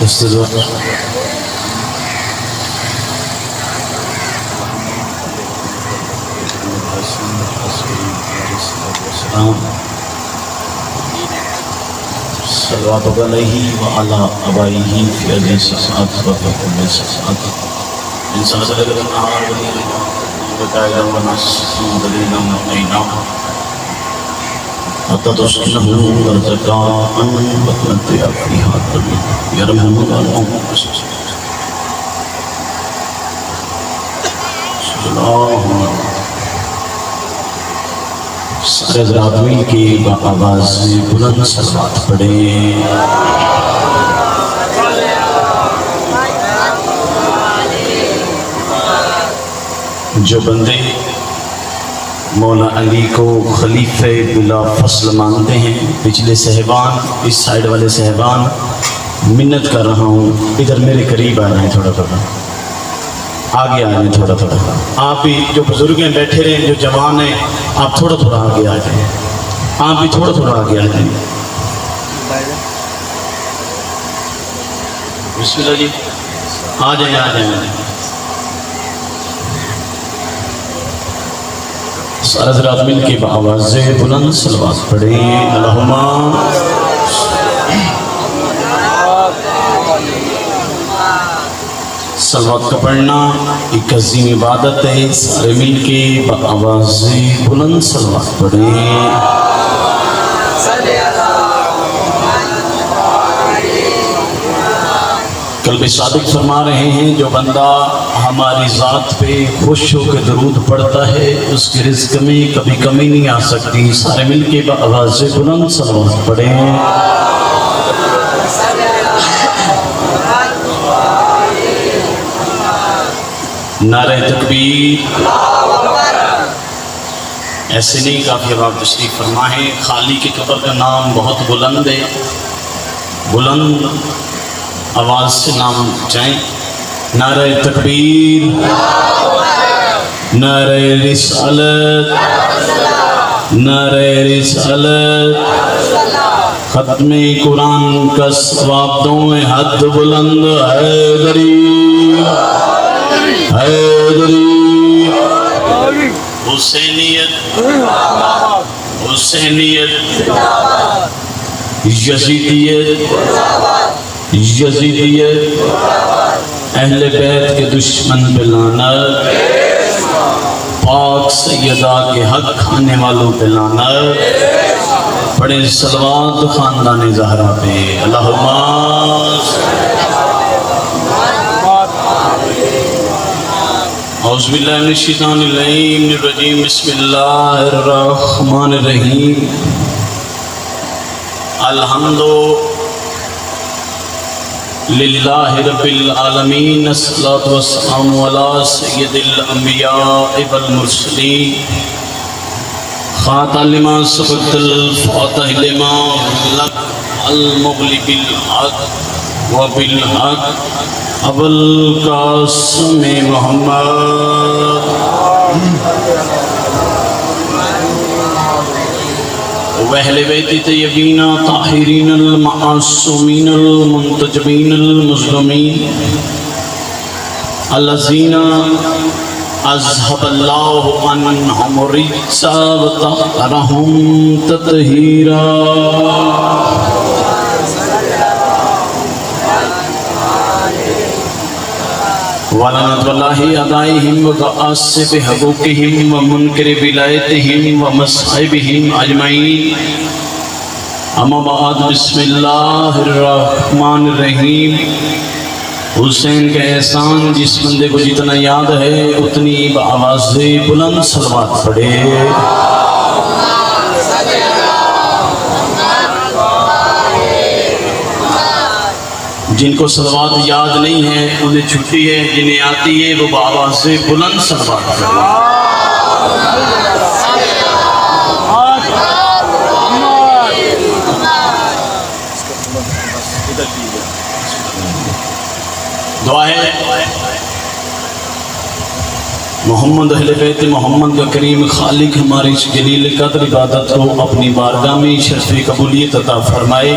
صلوات علیہ وعلی آبائہ فی علیہ سسعات وفقل سسعات انسان صدق النہار وقائدہ ونسم دلیلہ مقینہ حتی تسکنہ ورزقاء وقمت افریحہ طبیل یرمہم اللہ سارے ذراتوین کی بآواز بلند صلوات پڑھیں۔ جو بندے مولا علی کو خلیفہ بلا فصل مانتے ہیں، پچھلے صحبان اس سائیڈ والے صحبان منت کر رہا ہوں، ادھر میرے قریب آ جائیں، تھوڑا تھوڑا آگے آ جائیں، تھوڑا تھوڑا آپ بھی جو بزرگ ہیں بیٹھے رہیں، جو جوان ہیں آپ تھوڑا تھوڑا آگے آ جائیں، آپ بھی تھوڑا تھوڑا آگے آ جائیں۔ بسم اللہ جی، آ جائیں آ جائیں۔ سارا حضرات مل کے بآواز بلند صلوات پڑھیں۔ اللہم صلوات کا پڑھنا ایک عظیم عبادت ہے، سارے مل کے بآواز بلند صلوات پڑھیں۔ قلب صادق فرما رہے ہیں، جو بندہ ہماری ذات پہ خوش ہو کے درود پڑھتا ہے اس کے رزق میں کبھی کمی نہیں آ سکتی۔ سارے مل کے بآواز بلند صلوات پڑھیں۔ نعرہ تکبیر، ایسے نہیں، کافی اب آپ تشریف فرما ہے۔ خالی کی قبر کا نام بہت بلند ہے، بلند آواز سے نام جائیں۔ نعرہ تکبیر، نعرہ رسالت، نعرہ رسالت، ختم قرآن کا ثواب دوں حد بلند حیدری، حیدری، حسینیت، حسینیت، یزیدیت، یزیدیت، اہل بیت کے دشمن پہ لعنت، پاک سیدہ کے حق کھانے والوں پہ لعنت، پڑھیں صلوات خاندان زہرا پہ۔ اللہم اعوذ باللہ من الشیطان الرجیم، بسم اللہ الرحمن الرحیم۔ الحمد للہ رب العالمین، الصلاۃ والسلام علی سید الانبیاء والمرسلین، خاتم لما سبق الفاتح لما لک المغلق بالحق وبالحق ابو القاسم محمد وأہل بیت طیبین طاہرین المعصومین المنتجبین المظلومین الذین اذهب اللہ عنہم الرجس وطہرہم تطہیرا۔ وَلَنَتْ وَاللَّهِ أَدَائِهِمْ وَقَاسِبِ حَقُوقِهِمْ وَمُنْكِرِ بِلَائِتِهِمْ وَمَصْحِبِهِمْ أَجْمَعِينَ۔ اما بعد، بسم اللہ الرحمن الرحیم۔ حسین کا احسان جس بندے کو جتنا یاد ہے اتنی بآواز بلند صلوات پڑھے۔ جن کو صلوات یاد نہیں ہے انہیں چھٹی ہے، جنہیں آتی ہے وہ بآواز بلند صلوات پڑھے۔ دعا ہے محمد اہل بیت محمد کا کریم خالق ہماری اس جلیل قدر عبادت کو اپنی بارگاہ میں شرف قبولیت عطا فرمائے۔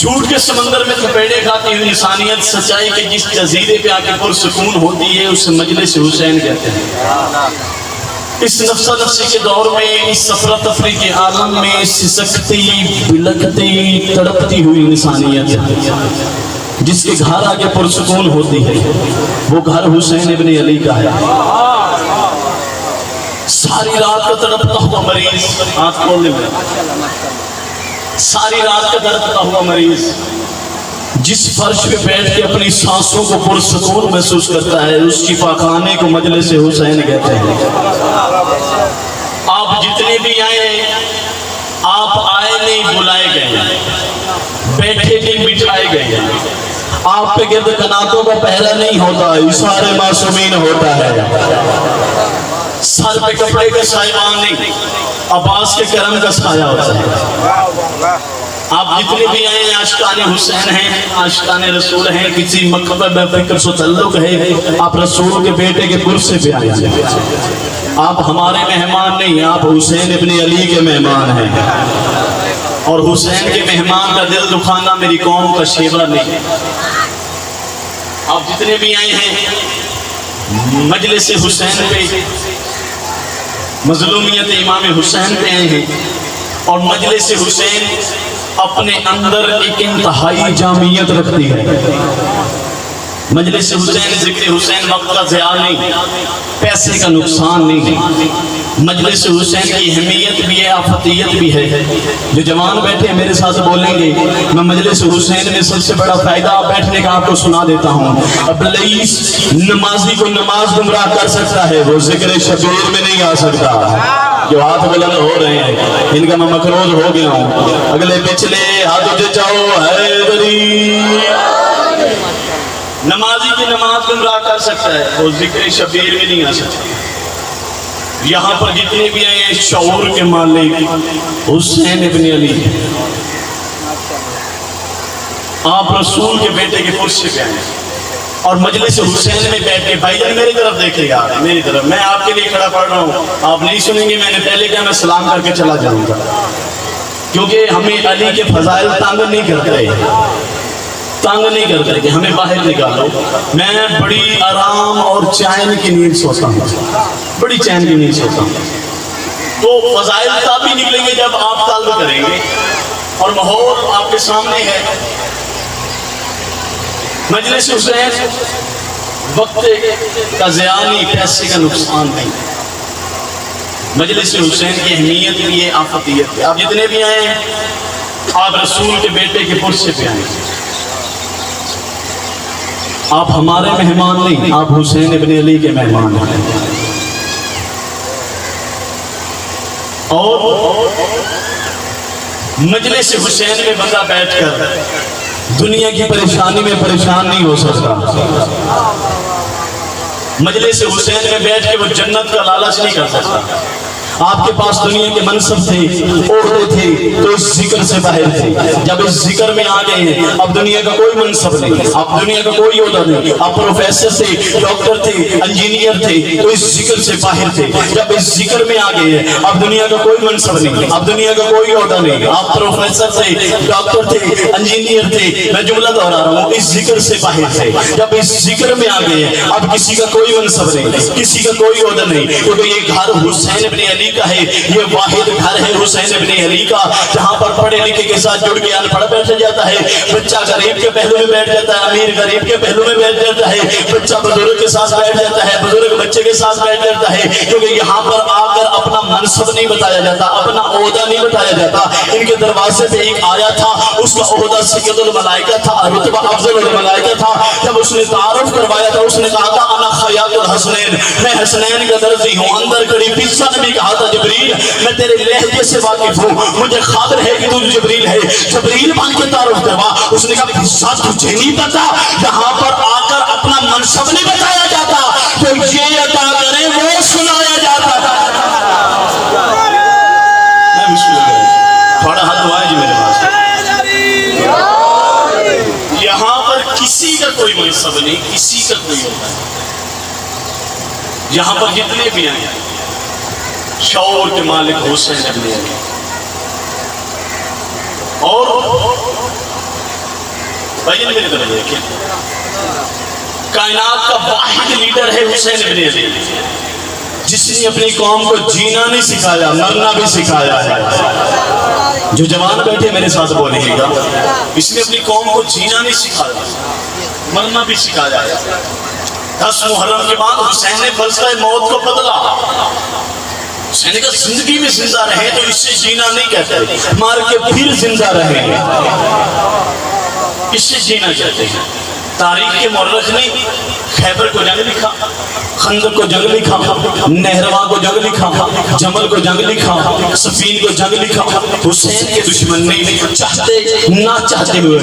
جھوٹ کے سمندر میں لپیٹے کھاتی ہوئی انسانیت سچائی کے جس جزیرے پہ آ کے پرسکون ہوتی ہے اسے مجلس حسین کہتے ہیں۔ اس نفسا نفسی کے دور میں، اس سفر تفریح کے عالم میں سسکتی بلکتی تڑپتی ہوئی انسانیت جس کے گھر آ کے پرسکون ہوتی ہے وہ گھر حسین ابن علی کا ہے۔ ساری رات کا تڑپتا ہوا مریض، آنکھ کھولنے میں، ساری رات کا تڑپتا ہوا مریض جس فرش پہ بیٹھ کے اپنی سانسوں کو پرسکون محسوس کرتا ہے اس شفا خانے کو مجلس حسین کہتے ہیں۔ آپ جتنے بھی آئے ہیں، آپ آئے نہیں بلائے گئے، بیٹھے نہیں بٹھائے گئے، آپ پہ گرد کناتوں کا پہرا نہیں ہوتا، اشارے معصومین ہوتا ہے، سر پہ کپڑے کا سائبان نہیں، عباس کے کرم کا سایہ ہوتا ہے۔ آپ جتنے بھی آئے ہیں عاشقان حسین ہیں، عاشقان رسول ہیں، کسی مکتب میں فکر سے تعلق ہے، آپ رسول کے بیٹے کے پرسے پہ آئے ہیں۔ آپ ہمارے مہمان نہیں، آپ حسین ابن علی کے مہمان ہیں، اور حسین کے مہمان کا دل دکھانا میری قوم کا شیوا نہیں۔ آپ جتنے بھی آئے ہیں مجلس حسین پہ، مظلومیت امام حسین پہ آئے ہیں، اور مجلس حسین اپنے اندر ایک انتہائی جامعیت رکھتی ہے۔ مجلس حسین، ذکر حسین وقت کا ضیاع نہیں، پیسے کا نقصان نہیں، مجلس حسین کی اہمیت بھی ہے، آفتیت بھی ہے۔ جو جوان بیٹھے ہیں میرے ساتھ بولیں گے، میں مجلس حسین میں سب سے بڑا فائدہ بیٹھنے کا آپ کو سنا دیتا ہوں۔ ابلیس نمازی کو نماز گمراہ کر سکتا ہے، وہ ذکر شبیر میں نہیں آ سکتا۔ جو ہاتھ بلند ہو رہے ہیں ان کا میں مقروض ہو گیا ہوں، اگلے پچھلے ہاتھ اٹھے جاؤ حیدری۔ نمازی کی نماز گمراہ کر سکتا ہے، وہ ذکر شبیر میں نہیں آ سکتا۔ یہاں پر جتنے بھی آئے ہیں شعور کے مالک حسین ابن علی، آپ رسول کے بیٹے کے پرسے پہ آئے اور مجلس حسین میں بیٹھ کے، بھائی جان میری طرف دیکھیں گا، میری طرف، میں آپ کے لیے کھڑا پڑھ رہا ہوں، آپ نہیں سنیں گے، میں نے پہلے کہا میں سلام کر کے چلا جاؤں گا، کیونکہ ہمیں علی کے فضائل تنگ نہیں کرتے، تنگ نہیں کرتے کہ ہمیں باہر نکالو۔ میں بڑی آرام اور چین کی نیند سوتا ہوں، بڑی چین کی نیند سوتا ہوں۔ تو فضائل تبھی نکلیں گے جب آپ طلب کریں گے، اور ماحول آپ کے سامنے ہے۔ مجلس حسین وقت کا ضیاع نہیں، پیسے کا نقصان نہیں، مجلس حسین کی اہمیت بھی ہے، آفتیت بھی۔ آپ جتنے بھی آئے ہیں آپ رسول کے بیٹے کے پرسے پہ آئے، آپ ہمارے مہمان نہیں، آپ حسین ابن علی کے مہمان ہیں۔ اور مجلس حسین میں بندہ بیٹھ کر دنیا کی پریشانی میں پریشان نہیں ہو سکتا، مجلس حسین میں بیٹھ کے وہ جنت کا لالچ نہیں کر سکتا۔ آپ کے پاس دنیا کے منصب تھے، عہدے تھے، تو اس ذکر سے باہر تھے۔ جب اس ذکر میں آ گئے ہیں اب دنیا کا کوئی منصب نہیں، اب دنیا کا کوئی عہدہ نہیں، آپ پروفیسر تھے، ڈاکٹر تھے، انجینئر تھے، تو اس ذکر سے باہر تھے۔ جب اس ذکر میں آ گئے ہیں اب دنیا کا کوئی منصب نہیں، اب دنیا کا کوئی عہدہ نہیں، آپ پروفیسر تھے، ڈاکٹر تھے، انجینئر تھے، میں جملہ دہرا رہا ہوں، اس ذکر سے باہر تھے۔ جب اس ذکر میں آ گئے ہیں اب کسی کا کوئی منصب نہیں، کسی کا کوئی عہدہ نہیں، کیونکہ یہ گھر حسین ابن علی کا ہے، یہ واحد گھر ہے حسین ابن علی کا، جہاں پر پڑھے لکھے کے ساتھ جڑ کے ان پڑھ بیٹھ جاتا ہے، بچہ غریب کے پہلو میں بیٹھ جاتا ہے، امیر غریب کے پہلو میں بیٹھ جاتا ہے، بچہ بزرگ کے ساتھ بیٹھ جاتا ہے، بزرگ بچے کے ساتھ بیٹھ جاتا ہے، کیونکہ یہاں پر آ کر اپنا منصب نہیں بتایا جاتا، اپنا عہدہ نہیں بتایا جاتا۔ ان کے دروازے پہ ایک آیا تھا، اس کا عہدہ سید الملائکہ تھا، رتبہ افضل الملائکہ تھا۔ جب اس نے تعارف کروایا تھا اس نے کہا تھا انا خیاط الحسنین، میں حسنین کا درزی ہوں۔ اندر کھڑی پیچھے نے بھی کہا تھا جبریل میں تیرے لہجے سے واقف ہوں، مجھے خبر ہے کہ تو جبریل ہے، جبریل بن کے تعارف کروا۔ اس نے کہا قصہ تجھے نہیں پتا، یہاں پر آ کر اپنا منصب نہیں بتایا جاتا، تو یہ عطا کریں وہ سنایا جاتا تھا۔ تھوڑا ہاتھ دعائیں جی میرے پاس۔ یہاں پر کسی کا کوئی منصب نہیں، کسی کا کوئی عہدہ نہیں، یہاں پر جتنے بھی آئے شعور کے مالک حسین ابن علی، اور بھائی میری طرف دیکھیں، کائنات کا واحد لیڈر ہے حسین ابن علی، جس نے اپنی قوم کو جینا نہیں سکھایا، مرنا بھی سکھایا ہے۔ جو جوان بیٹھے میرے ساتھ بولیں گا، اس نے اپنی قوم کو جینا نہیں سکھایا، مرنا بھی سکھایا ہے۔ 10 محرم کے بعد حسین نے فلسفہ موت کو بدلا۔ حسین نے کہا زندگی میں زندہ رہے تو اس سے جینا نہیں کہتے، مار کے پھر زندہ رہیں گے، اس سے جینا کہتے ہیں۔ تاریخ کے مورخ نے خیبر کو جنگ لکھا، خندق کو جنگ لکھا، نہرواں کو جنگ لکھا، جمل کو جنگ لکھا، صفین کو جنگ لکھا۔ حسین کے دشمن نے چاہتے نہ چاہتے ہوئے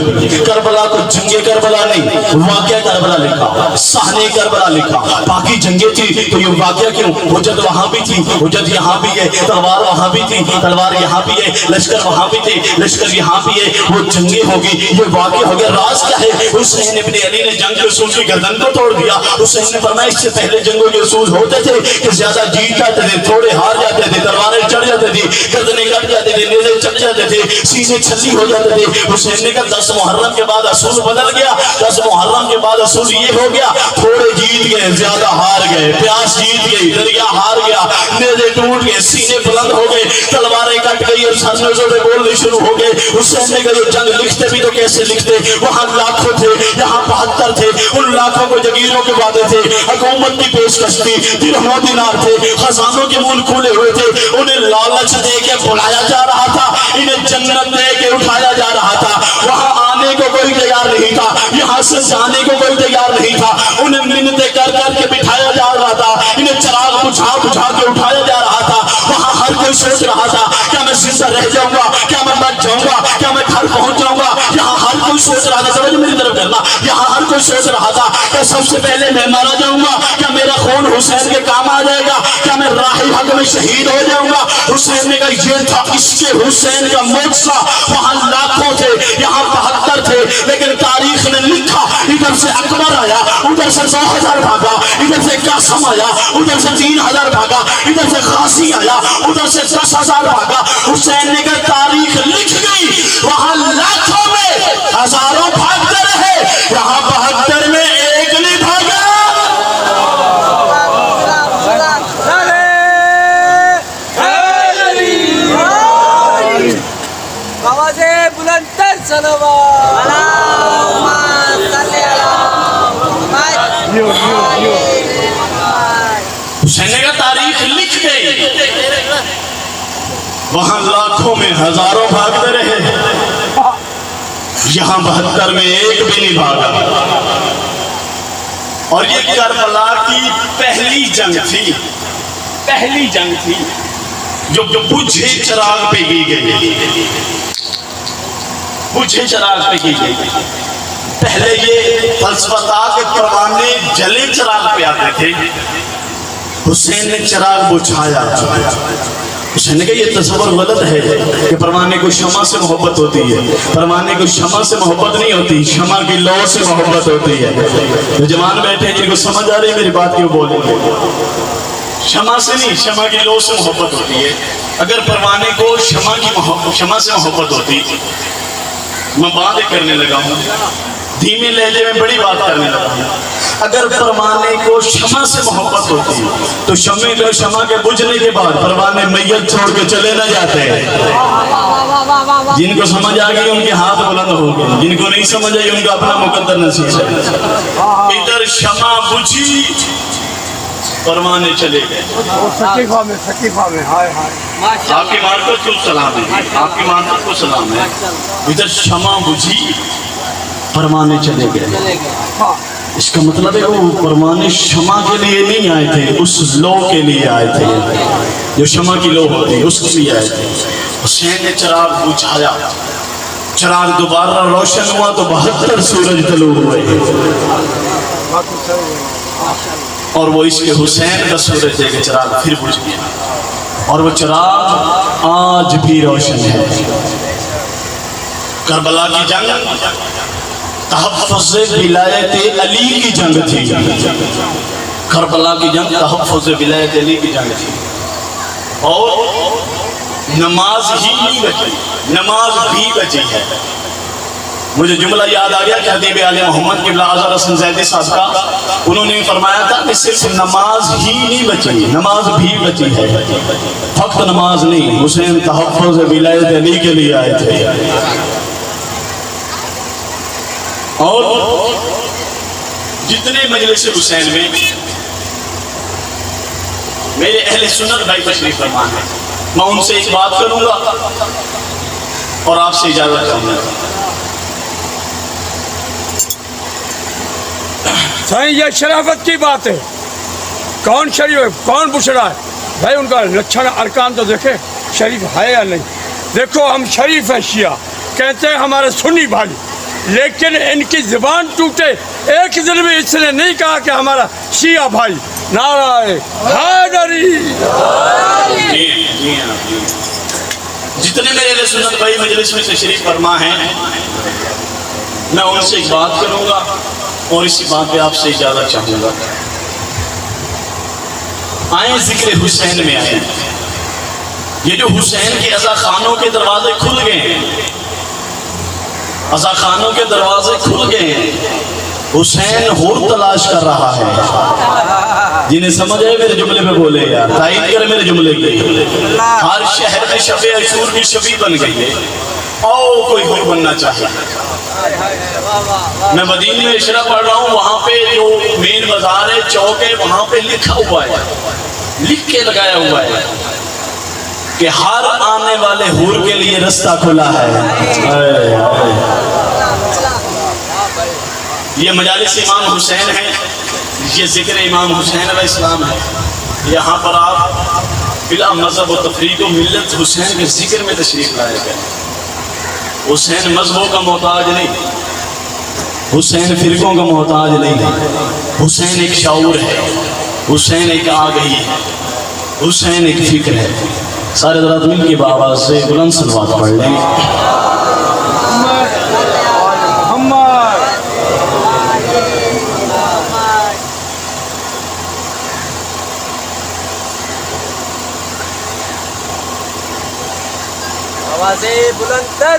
کربلا کو جنگ کربلا نہیں، واقعہ کربلا لکھا، سہنے کربلا لکھا۔ باقی جنگیں تھی تو یہ واقعہ کیوں؟ حجت وہاں بھی تھی، حجت یہاں بھی ہے، تلوار وہاں بھی تھی، تلوار یہاں بھی ہے، لشکر وہاں بھی تھے، لشکر یہاں بھی ہے، وہ جنگیں ہوگی، یہ واقعہ ہو گیا۔ راز کیا ہے؟ حسین ابن علی نے جنگ کے اصول کی گردن کو توڑ دیا۔ حسین نے فرمایا اس سے پہلے جنگوں کے اصول ہوتے تھے کہ زیادہ جیت جاتے تھے، تھوڑے ہار جاتے تھے، تلواریں چڑھ جاتے تھی، گردنیں کٹ جاتے تھے، نیزے چڑھ جاتے تھے، سینے چھلی ہو جاتے تھے۔ حسین نے کہا 10 محرم کے بعد اصول بدل گیا، 10 محرم کے بعد اصول یہ ہو گیا، تھوڑے جیت گئے، زیادہ ہار گئے، پیاس جیت گئی، دریا ہار گیا، نیزے ٹوٹ گئے، سینے بلند ہو گئے، تلواریں کٹ گئی اور سرنوشوں پہ بولنے شروع ہو گئے۔ حسین نے کہا یہ جنگ لکھتے بھی تو کیسے لکھتے؟ وہاں لاکھوں تھے، یہاں 72 تھے، ان لاکھوں کو جگیروں کے وعدے تھے، حکومت کی پیشکش تھی، درہم و دینار تھے، خزانوں کے مول کھولے ہوئے تھے، انہیں لالچ دے کے بلایا جا رہا تھا، انہیں جنت دے کے اٹھایا جا رہا تھا۔ وہاں آنے کو کوئی تیار نہیں تھا، یہاں سے جانے کو کوئی تیار نہیں تھا، انہیں منتیں کر کر کے بٹھایا جا رہا تھا، انہیں چراغ بجھا بجھا کے اٹھایا جا رہا تھا۔ وہاں ہر کوئی سوچ رہا تھا کیا میں زندہ رہ جاؤں گا، کیا میں مر جاؤں گا، کیا میں گھر پہنچ جاؤں گا۔ یہاں ہر کوئی سوچ رہا تھا، سمجھ میری طرف کرنا، یہاں ہر کوئی سوچ رہا تھا کہ سب سے پہلے میں مارا جاؤں گا، کیا میرا خون حسین کے کام آ جائے گا، کیا میں راہ حق میں شہید ہو جاؤں گا۔ حسین نے کہا یہ تھا اس کے حسین کا معجزہ۔ وہاں لاکھوں تھے، یہاں 72 تھے، لیکن تاریخ نے لکھا ادھر سے اکبر آیا، ادھر سے 100,000 بھاگا، ادھر سے قاسم آیا، ادھر سے 3,000 بھاگا، ادھر سے غازی آیا، ادھر سے 10,000 بھاگا۔ حسین نے کہا تاریخ لکھ گئی، وہاں لاکھوں میں ہزاروں بھاگتے رہے، یہاں 72 میں ایک نہیں بھاگا۔ حسین نے کہا تاریخ لکھ گئی، وہاں لاکھوں میں ہزاروں بھاگتے رہے، یہاں 72 میں ایک بھی نہیں بھاگا۔ اور یہ کربلا کی پہلی جنگ تھی، پہلی جنگ تھی جو بجھے چراغ پہ کی گئی، بجھے چراغ پہ کی گئی۔ پہلے یہ فلسفہ تھا کہ پروانے جلے چراغ پہ آتے تھے، حسین نے چراغ بجھایا۔ حسین نے کہا یہ تصور غلط ہے کہ پروانے کو شمع سے محبت ہوتی ہے، پروانے کو شمع سے محبت نہیں ہوتی، شمع کی لو سے محبت ہوتی ہے۔ جو جوان بیٹھے جن کو سمجھ آ رہی ہے میری بات کیوں بولیں گے؟ شمع سے نہیں، شمع کی لو سے محبت ہوتی ہے۔ اگر پروانے کو شمع سے محبت ہوتی، میں بات کرنے لگا ہوں، دھیمے لہجے میں بڑی بات کرنے لگا ہوں، اگر پروانے کو شمع سے محبت ہوتی تو شمع کے بجھنے کے بعد پروانے میت چھوڑ کے چلے نہ جاتے۔ جن کو سمجھ آ گئی ان کے ہاتھ بلند ہو گئے، جن کو نہیں سمجھ آئی ان کا اپنا مقدر نصیب ہے۔ ادھر شمع بجھی، پروانے چلے گئے۔ سکیفہ میں آپ کی معرفت کو سلام ہے، آپ کی معرفت کو سلام ہے۔ ادھر شمع بجھی، پروانے چلے گئے۔ اس کا مطلب ہے وہ پروانے شمع کے لیے نہیں آئے تھے، اس لو کے لیے آئے تھے، جو شمع کی لو ہوتی اس کے لیے آئے تھے۔ حسین نے چراغ بجھایا، چراغ دوبارہ روشن ہوا تو 72 سورج طلوع ہوئے، اور وہ اس کے حسین کا سورج دے کے چراغ پھر بجھ گیا، اور وہ چراغ آج بھی روشن ہے۔ کربلا کی جنگ تحفظ ولایت علی کی جنگ تھی، کربلا کی جنگ تحفظ ولایت علی کی جنگ تھی، اور نماز ہی نہیں بچی، نماز بھی بچی ہے، مجھے جملہ یاد آ گیا کہ خطیب آل محمد قبلہ اظہر حسن زیدی صاحب کا انہوں نے فرمایا تھا کہ صرف نماز ہی نہیں بچی، نماز بھی بچی ہے، فقط نماز نہیں، حسین تحفظ ولایت علی کے لیے آئے تھے۔ اور جتنے مجلس حسین میں میرے اہل سنت بھائی تشریف فرما ہے، میں ان سے ایک بات کروں گا اور آپ سے اجازت چاہوں گا۔ صحیح، یہ شرافت کی بات ہے۔ کون شریف ہے، کون بشرا ہے بھائی؟ ان کا لچھن ارکان تو دیکھیں شریف ہے یا نہیں۔ دیکھو ہم شریف ہیں، شیعہ کہتے ہیں ہمارے سنی بھائی، لیکن ان کی زبان ٹوٹے، ایک دن بھی اس نے نہیں کہا کہ ہمارا شیعہ بھائی۔ نعرہ حیدری۔ جتنے میرے اہل سنت بھائی مجلس میں تشریف فرما ہیں، میں ان سے ایک بات کروں گا اور اسی بات پہ آپ سے اجازت چاہوں گا۔ آئیں ذکر حسین میں آئیں۔ یہ جو حسین کے عزا خانوں کے دروازے کھل گئے ہیں، عزا خانوں کے دروازے کھل گئے ہیں، حسین حور تلاش کر رہا ہے۔ جنہیں سمجھ آئے میرے جملے پہ بولے یار، تائید کرے میرے جملے کی۔ ہر شہر میں شب عاشور کی شبی بن گئی ہے، او کوئی حور بننا چاہے۔ میں مدینے میں اشرا پڑھ رہا ہوں، وہاں پہ جو مین بازار ہے، چوک ہے، وہاں پہ لکھا ہوا ہے، لکھ کے لگایا ہوا ہے کہ ہر آنے والے حور کے لیے رستہ کھلا ہے۔ یہ مجالس امام حسین ہے، یہ ذکر امام حسین علیہ السلام ہے۔ یہاں پر آپ بلا مذہب و تفریق و ملت حسین کے ذکر میں تشریف لائے گئے۔ حسین مذہبوں کا محتاج نہیں، حسین فرقوں کا محتاج نہیں، حسین ایک شعور ہے، حسین ایک آگہی ہے، حسین ایک فکر ہے۔ سارے ذرا مل کے بآواز سے بلند صلوات پڑھ لیں۔ آوازیں بلند تر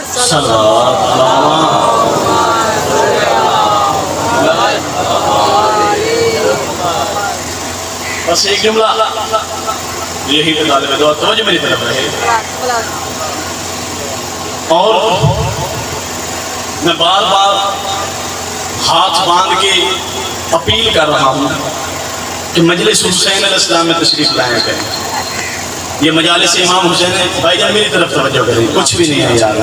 بس ایک جملہ یہی طالب دعا توجہ میری طرف رہے۔ اور میں بار بار ہاتھ باندھ کے اپیل کر رہا ہوں کہ مجلس حسین علیہ السلام میں تشریف لائیں گے۔ یہ مجالس امام حسین ہے، بھائی جان میری طرف توجہ کریں، کچھ بھی نہیں ہے یار،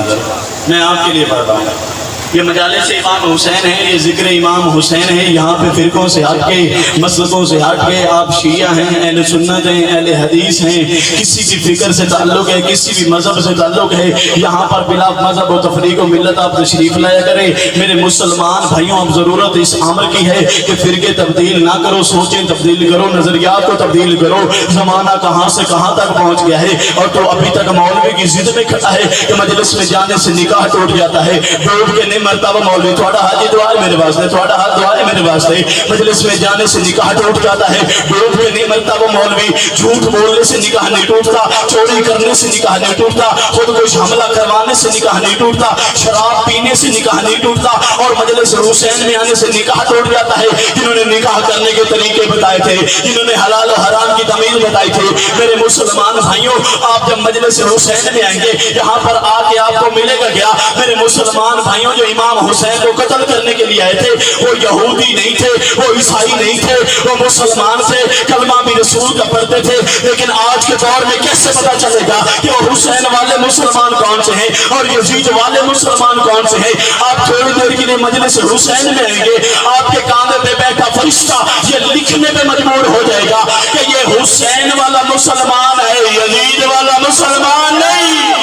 میں آپ کے لیے پڑھ رہا ہوں۔ یہ مجالس امام حسین ہے، یہ ذکر امام حسین ہے۔ یہاں پہ فرقوں سے ہٹ کے، مسلکوں سے ہٹ کے، آپ شیعہ ہیں، اہل سنت ہیں، اہل حدیث ہیں، کسی بھی فکر سے تعلق ہے، کسی بھی مذہب سے تعلق ہے، یہاں پر بلا مذہب و تفریق و ملت آپ تشریف لایا کریں۔ میرے مسلمان بھائیوں، اب ضرورت اس امر کی ہے کہ فرقے تبدیل نہ کرو، سوچیں تبدیل کرو، نظریات کو تبدیل کرو۔ زمانہ کہاں سے کہاں تک پہنچ گیا ہے، اور تو ابھی تک مولوی کی ضد میں کھڑا ہے کہ مجلس میں جانے سے نکاح ٹوٹ جاتا ہے۔ ڈوب کے نہیں مرتا وہ مولوی، تھوڑا حاجی دعا ہے میرے واسطے، تھوڑا ہاتھ دعا ہے میرے واسطے۔ مجلس میں جانے سے نکاح ٹوٹ جاتا ہے، ڈوب کے نہیں مرتا وہ مولوی، جھوٹ بولنے سے نکاح نہیں ٹوٹتا، چوری کرنے سے نکاح نہیں ٹوٹتا، خود کش حملہ کروانے سے نکاح نہیں ٹوٹتا، شراب پینے سے نکاح نہیں ٹوٹتا، اور مجلس حسین میں آنے سے نکاح ٹوٹ جاتا ہے۔ جنہوں نے نکاح کرنے کے طریقے بتائے تھے، جنہوں نے حلال و حرام کی تمیز بتائی تھی، میرے مسلمان بھائیوں، آپ جب مجلس حسین میں آئیں گے، یہاں پر آ کے آپ کو ملے گا کیا؟ میرے مسلمان بھائیوں، جو امام حسین کو قتل کرنے کے لیے آئے تھے، وہ یہودی نہیں تھے، وہ عیسائی نہیں تھے، وہ مسلمان تھے، کلمہ بھی رسول کا پڑھتے تھے۔ لیکن آج کے دور میں کیسے پتا چلے گا کہ وہ حسین والے مسلمان کون سے ہیں اور یزید والے مسلمان کون سے ہیں؟ آپ تھوڑی دیر کے لیے مجلس حسین میں آئیں گے، آپ کے کاندھے پہ بیٹھا فرشتہ یہ لکھنے پہ مجبور ہو جائے گا کہ یہ حسین والا مسلمان ہے، یزید والا مسلمان نہیں۔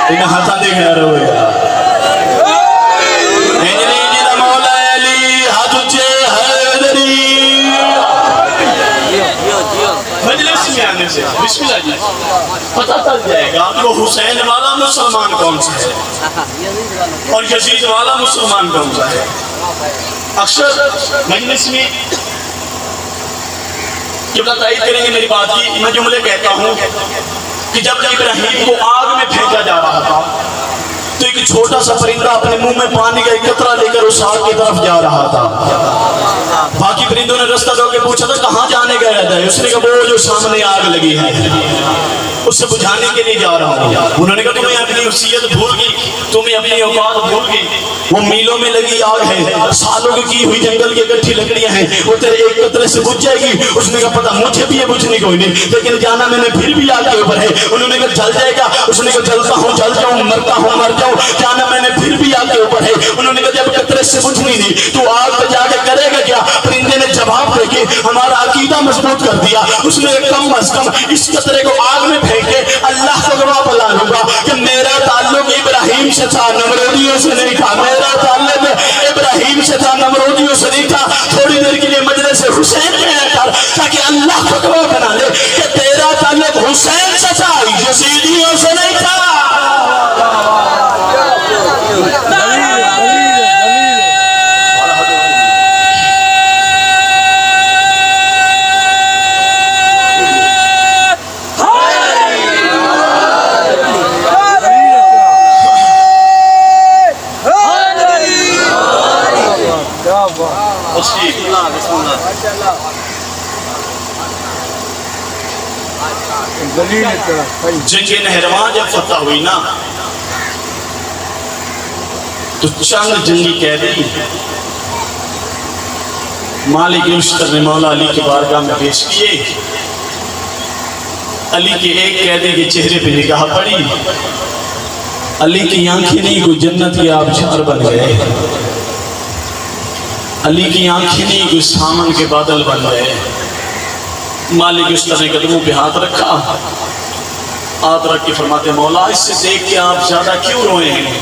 انہیں ہاتھا دیکھ رہے ہو گیا مجلس میں آنے سے بسم اللہ جی پتہ چل جائے گا کہ وہ حسین والا مسلمان کون سا ہے اور یزید والا مسلمان کون سا ہے۔ اکثر مجلس میں جب تائید کریں گے میری بات کی، میں جملے کہتا ہوں کہ جب ابراہیم کو آگ میں پھینکا جا رہا تھا تو ایک چھوٹا سا پرندہ اپنے منہ میں پانی کا ایک قطرہ لے کر اس آگ کی طرف جا رہا تھا. باقی پرندوں نے رستہ روک کے پوچھا تھا کہاں جانے کا ارادہ ہے؟ اس نے کہا وہ جو سامنے آگ لگی ہے اس سے بجھانے کے لیے جا رہا ہوں. انہوں نے کہا تمہیں اپنی وصیت بھول گئی, تمہیں اپنی اوقات بھول گئی. وہ میلوں میں لگی آگ ہے, سالوں کی ہوئی جنگل کی اکٹھی لکڑیاں ہیں, وہ تیرے ایک قطرے سے بجھ جائے گی. اس نے کہا پتا مجھے بھی یہ بجھنی کوئی نہیں, لیکن جانا میں نے پھر بھی آگ کے اوپر ہے. انہوں نے کہا جل جائے گا. اس نے کہا جلتا ہوں جل جاؤں, مرتا ہوں مر جاؤں, جانا میں نے پھر بھی آگ کے اوپر ہے. انہوں نے کہا جب قطرے سے بجھنی نہیں تو آگ پہ جا کے کرے گا کیا؟ پرندے نے جواب دے کے ہمارا عقیدہ مضبوط کر دیا. اس نے کم از کم اس قطرے کو آگ میں پھینک کے اللہ کو گواہ بنا لوں گا کہ میرا تعلق ابراہیم سے تھا, نمرودیوں سے نہیں تھا. میرا تعلق ابراہیم سے تھا, نمرودیوں سے نہیں تھا. تھوڑی دیر کے لیے مجلس حسین میں آ کر تاکہ اللہ کو گواہ بنا لے کہ تیرا تعلق حسین سے تھا, یزیدیوں سے نہیں تھا. جنگ نہروان جب فتح ہوئی نا تو چند جنگی قیدی مالک اشتر نے مولا علی کی بارگاہ میں پیش کیے. علی کے ایک قیدی کے چہرے پہ نگاہ پڑی, علی کی آنکھیں نہیں کوئی جنت کے آبشار بن گئے. علی کی آنکھیں نہیں کوئی سامن کے بادل بن گئے. مالک اشتر نے قدموں پہ ہاتھ رکھا, ہاتھ رکھ کے فرماتے مولا اس سے دیکھ کے آپ زیادہ کیوں روئے ہیں؟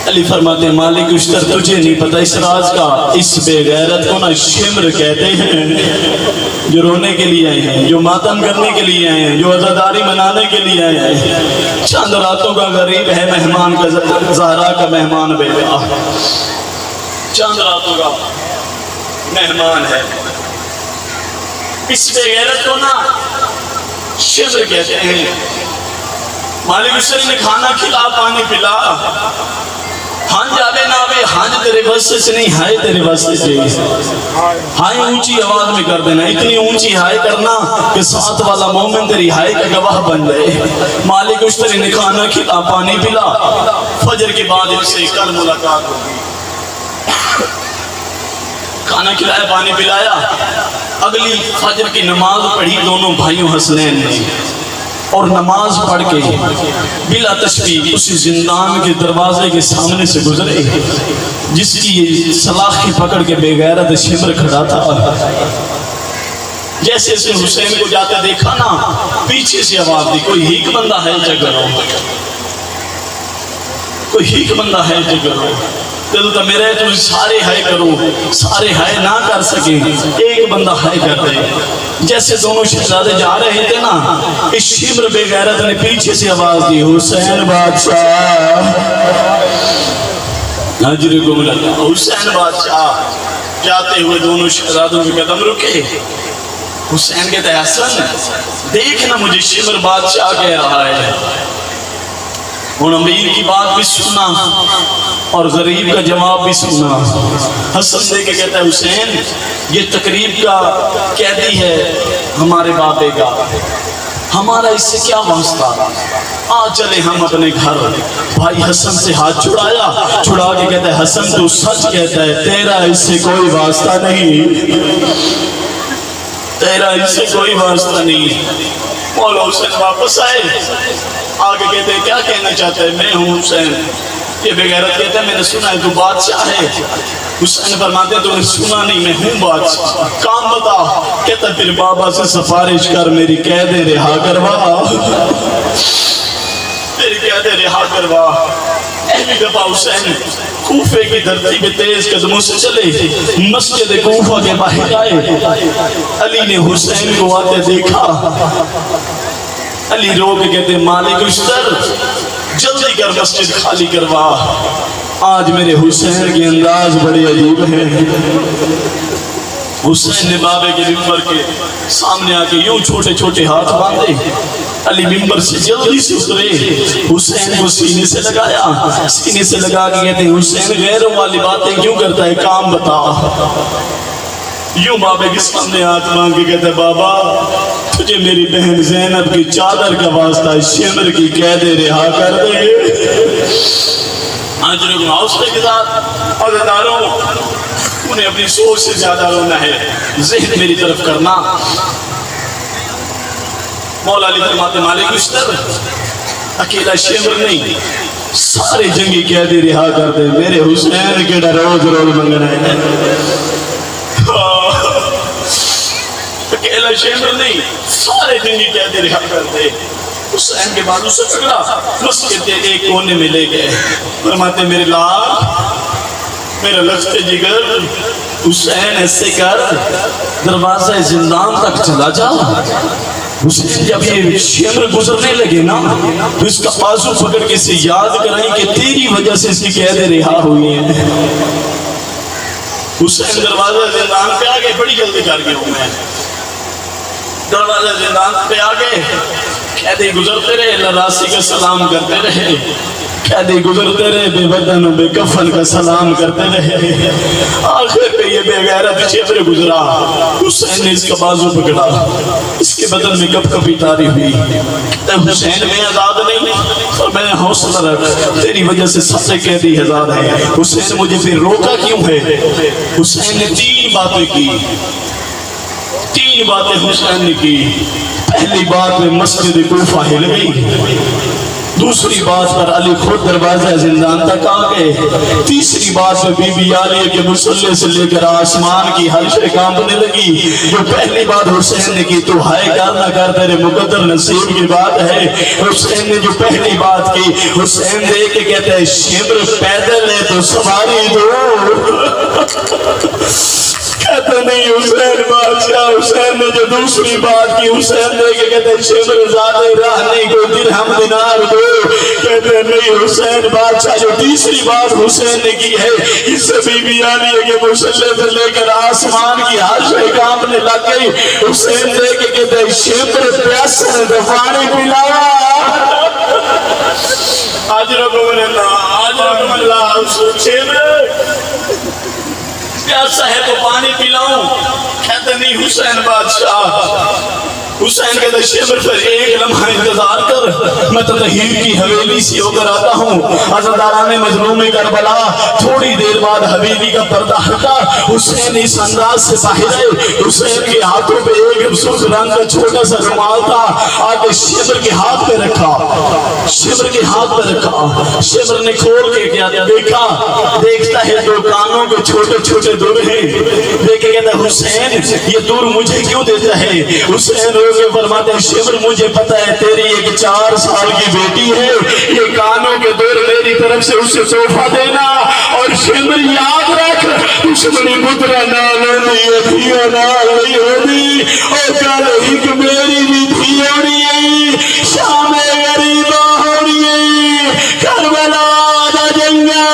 علی فرماتے مالک اشتر تجھے نہیں پتا اس راز کا, اس بے غیرت کو نا شمر کہتے ہیں, جو رونے کے لیے آئے ہیں, جو ماتم کرنے کے لیے آئے ہیں, جو عزاداری منانے کے لیے آئے ہیں. چند راتوں کا غریب ہے مہمان کا, زہرا کا مہمان بیٹا, چند راتوں کا مہمان ہے. اس بے غیرت کو نا شمر کہتے ہیں. مالک اشتر نے کھانا کھلا, پانی پلا, ہنج آوے نہ آوے, ہنج تیرے واسطے سے نہیں, ہائے تیرے واسطے سے. ہائے اونچی آواز میں کر دینا, اتنی اونچی ہائے کرنا کہ ساتھ والا مومن تیری ہائے کا گواہ بن جائے. مالک اشتر نے کھانا کھلا, پانی پلا, فجر کے بعد ان سے کل ملاقات ہوگی. کھانا کھلایا, پانی پلایا, اگلی فجر کی نماز پڑھی دونوں بھائیوں حسنین نے, اور نماز پڑھ کے بلا تشبیہ اسی زندان کے دروازے کے سامنے سے گزرے جس کی یہ سلاخی پکڑ کے بے غیرت شمر کھڑا تھا. جیسے اس نے حسین کو جاتے دیکھا نا, پیچھے سے آواز دی کوئی ہیک بندہ ہے جگرو, کوئی ہیک بندہ ہے جگرو. تو میرے تو سارے ہائے کرو, سارے ہائے نہ کر سکے, ایک بندہ ہائے کر دے. جیسے دونوں شہزادے جا رہے تھے نا, اس شمر بے غیرت نے پیچھے سے آواز دی حسین بادشاہ, حجر کو لگا حسین بادشاہ. جاتے ہوئے دونوں شہزادوں کے قدم رکے. حسین کہتے ہیں حسن دیکھنا مجھے شمر بادشاہ کہہ رہا ہے. ان امیر کی بات بھی سننا اور غریب کا جواب بھی سننا. حسن دے کے کہتا ہے حسین یہ تقریب کا قیدی ہے ہمارے بابے کا, ہمارا اس سے کیا واسطہ, آ چلے ہم اپنے گھر. بھائی حسن سے ہاتھ چھڑایا, چھڑا کے کہتا ہے حسن تو سچ کہتا ہے, تیرا اس سے کوئی واسطہ نہیں, تیرا اس سے کوئی واسطہ نہیں. مولا حسین واپس آئے, آگے کہتے ہیں کیا کہنا چاہتا ہے؟ میں ہوں حسین. یہ بے غیرت کہتا ہے میں نے سنا ہے تو بادشاہ ہے. حسین فرماتے ہیں تو نے سنا نہیں, میں ہوں بادشاہ. کام بتا. کہتا ہے پھر بابا سے سفارش کر میری قیدیں رہا کروا, میری قیدیں رہا کروا. اہلی دفعہ حسین کوفے کی دھرتی پہ تیز قدموں سے چلے, مسجد کوفہ کے باہر آئے. علی نے حسین کو آتے دیکھا. علی رو کے کہتے مالک اشتر جلدی کر مسجد خالی کروا, آج میرے حسین کے انداز بڑے عجیب ہیں. حسین نے بابے کے منبر کے سامنے آ کے یوں چھوٹے چھوٹے ہاتھ باندھے, علی ممبر سے جلدی سے اترے، حسین کو سینے سے لگایا، سینے سے لگا کے کہتے ہیں حسین غیروں والی باتیں کیوں کرتا ہے، کام بتا۔ یوں بابے کے سامنے ہاتھ مانگ کے کہتے ہیں بابا تجھے میری بہن زینب کی چادر کا واسطہ ہے، شمر کی قید رہا کر دے۔ آنجروں کو حوصلے کے ساتھ عزاداروں انہیں اپنی سوچ سے زیادہ رونا ہے، ذہن میری طرف کرنا۔ مولا علی فرماتے مالک اشتر اکیلا شمر نہیں سارے جنگی قیدی رہا کر دے، میرے حسین کے روز روز منگنا ہے۔ اکیلا شمر نہیں سارے جنگی قیدی رہا کر دے۔ حسین کے بازو سے پکڑا، مسجد کے ایک کونے میں لے گئے، فرماتے میرے لال میرا لخت جگر حسین ایسے کر دروازہ زندان تک چلا جا۔ حسین جب یہ شمر گزرنے لگے نا تو اس کا بازو پکڑ کے اسے یاد کرائیں کہ تیری وجہ سے اس کی قید رہا ہوئی ہیں۔ حسین دروازہ زندان پہ آگے، بڑی جلدی کر گیا ہوں میں، دروازہ زندان پہ آگے قیدی گزرتے رہے، لراسی کا سلام کرتے رہے، قیدی گزرتے رہے، بے بدن و بے کفن کا سلام کرتے رہے۔ آخر پہ یہ بے غیرت شمر گزرا، حسین نے اس کا بازو پکڑا، اس کے بدن میں کپ کپی تاری ہوئی۔ حسین میں آزاد نہیں اور میں حوصلہ رکھ، تیری وجہ سے سارے قیدی آزاد ہیں۔ حسین مجھے پھر روکا کیوں ہے؟ حسین نے تین باتیں کی، تین باتیں حسین نے کی۔ پہلی بات میں مسجد کوفہ ہل گئی، دوسری بات پر علی خود دروازہ زندان تک آ گئے، تیسری بات میں بی بی عالیہ کے مصلے سے لے کر آسمان کی ہر شے کانپنے لگی۔ جو پہلی بات حسین نے کی تو ہائے کر نہ کر تیرے مقدر نصیب کی بات ہے۔ حسین نے جو پہلی بات کی، حسین دیکھ کے کہتے ہیں شمر پیدل ہے تو سواری دو، کہتے نہیں حسین بادشاہ۔ حسین نے جو دوسری بات کی، حسین دے کے کہتے ہیں شمر زیادہ راہ نہیں کو درہم دینار دو، کہتے نہیں حسین بادشاہ۔ جو تیسری بات حسین نے کی ہے، اس سے بی بی عالیہ کے مصلے سے لے کر آسمان کی ہر شے کانپنے لگ گئی۔ حسین دے کے کہتے ہیں شمر پیاسا ہے تو پانی پلاوا۔ آج رکھوں اللہ، آج رکھوں اللہ، شمر پیاسا ہے تو پانی پلاؤں، کہتے نہیں حسین بادشاہ۔ حسین کہتے شمر پر ایک لمحہ انتظار کر، میں تطہیر کی حویلی سے ہو کر آتا ہوں۔ عزاداران مظلوم کربلا، تھوڑی دیر بعد حویلی کا پردہ ہٹا، حسین اس انداز سے باہر آئے۔ حسین کے ہاتھوں پہ ایک سرخ رنگ کا چھوٹا سا رومال تھا، آگے شمر کے ہاتھ پہ رکھا، شمر کے ہاتھ پہ رکھا۔ شمر نے کھول کے کیا دیکھا، دیکھتا ہے دو کانوں کے چھوٹے چھوٹے دور ہیں، دیکھے کہتا ہے حسین یہ دور مجھے کیوں دیتا ہے؟ حسین روکے فرماتے ہیں شمر مجھے پتا ہے تیری ایک 4 سال کی بیٹی ہے، یہ کانوں کے دور میری طرف سے اسے تحفہ دینا، اور شمر یاد رکھ دشمنی مدرہ نال نہیں تھیو نال نہیں ہونی، اور کل ایک میری بھی تھی ہونی ہے، شام غریبہ ہونی ہے، کربلا دا جنگا۔